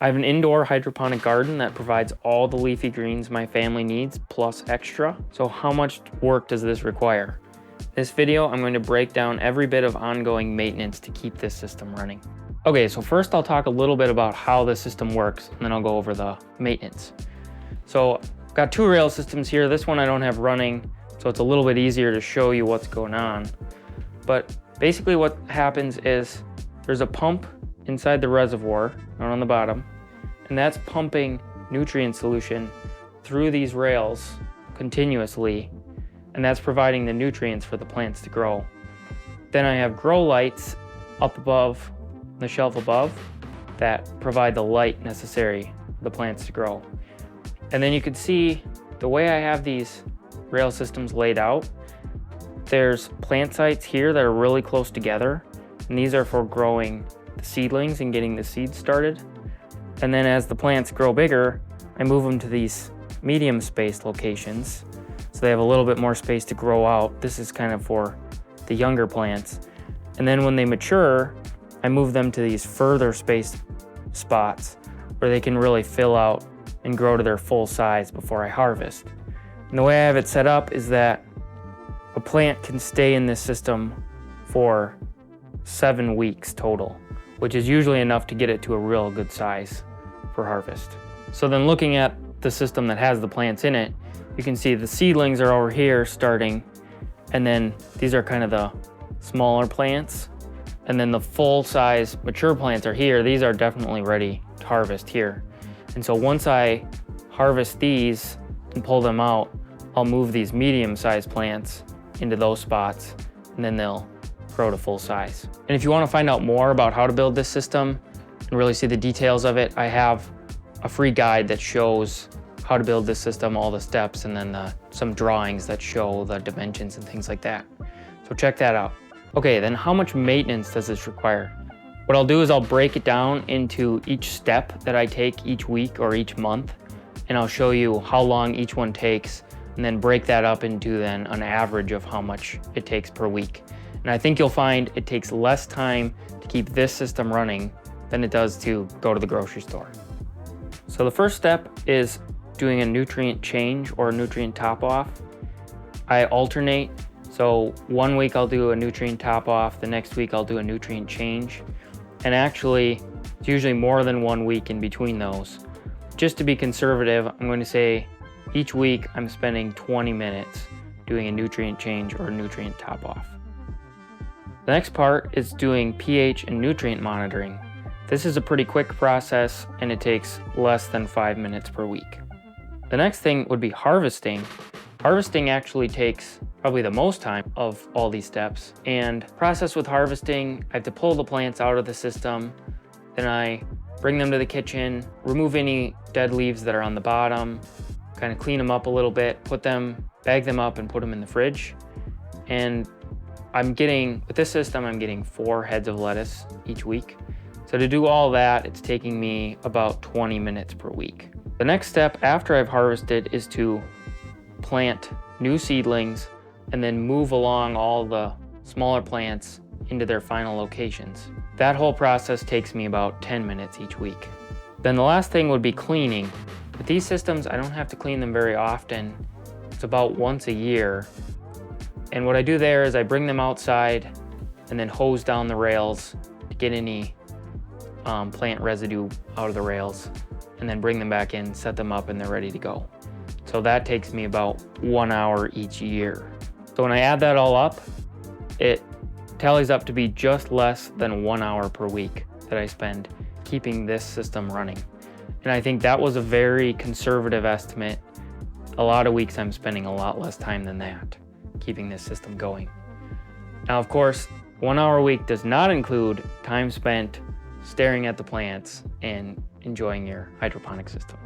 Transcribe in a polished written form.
I have an indoor hydroponic garden that provides all the leafy greens my family needs plus extra. So how much work does this require? In this video, I'm going to break down every bit of ongoing maintenance to keep this system running. Okay, so first I'll talk a little bit about how the system works, and then I'll go over the maintenance. So I've got two rail systems here. This one I don't have running, so it's a little bit easier to show you what's going on. But basically what happens is there's a pump inside the reservoir down on the bottom, and that's pumping nutrient solution through these rails continuously, and that's providing the nutrients for the plants to grow. Then I have grow lights up above the shelf above that provide the light necessary for the plants to grow. And then you can see the way I have these rail systems laid out, there's plant sites here that are really close together, and these are for growing the seedlings and getting the seeds started. And then as the plants grow bigger, I move them to these medium spaced locations so they have a little bit more space to grow out. This is kind of for the younger plants. And then when they mature, I move them to these further spaced spots where they can really fill out and grow to their full size before I harvest. And the way I have it set up is that a plant can stay in this system for 7 weeks total, which is usually enough to get it to a real good size for harvest. So then looking at the system that has the plants in it, you can see the seedlings are over here starting, and then these are kind of the smaller plants, and then the full size mature plants are here. These are definitely ready to harvest here. And so once I harvest these and pull them out, I'll move these medium sized plants into those spots, and then they'll grow to full size. And if you want to find out more about how to build this system and really see the details of it, I have a free guide that shows how to build this system, all the steps, and then some drawings that show the dimensions and things like that. So check that out. Okay, then how much maintenance does this require? What I'll do is I'll break it down into each step that I take each week or each month, and I'll show you how long each one takes, and then break that up into then an average of how much it takes per week. And I think you'll find it takes less time to keep this system running than it does to go to the grocery store. So the first step is doing a nutrient change or a nutrient top off. I alternate, so 1 week I'll do a nutrient top off, the next week I'll do a nutrient change. And actually, it's usually more than 1 week in between those. Just to be conservative, I'm going to say each week I'm spending 20 minutes doing a nutrient change or a nutrient top off. The next part is doing pH and nutrient monitoring. This is a pretty quick process, and it takes less than 5 minutes per week. The next thing would be harvesting. Harvesting actually takes probably the most time of all these steps. And process with harvesting, I have to pull the plants out of the system, then I bring them to the kitchen, remove any dead leaves that are on the bottom, kind of clean them up a little bit, bag them up and put them in the fridge. And with this system, I'm getting 4 heads of lettuce each week. So to do all that, it's taking me about 20 minutes per week. The next step after I've harvested is to plant new seedlings and then move along all the smaller plants into their final locations. That whole process takes me about 10 minutes each week. Then the last thing would be cleaning. With these systems, I don't have to clean them very often. It's about once a year. And what I do there is I bring them outside and then hose down the rails to get any plant residue out of the rails, and then bring them back in, set them up, and they're ready to go. So that takes me about 1 hour each year. So when I add that all up, it tallies up to be just less than 1 hour per week that I spend keeping this system running. And I think that was a very conservative estimate. A lot of weeks I'm spending a lot less time than that keeping this system going. Now, of course, 1 hour a week does not include time spent staring at the plants and enjoying your hydroponic system.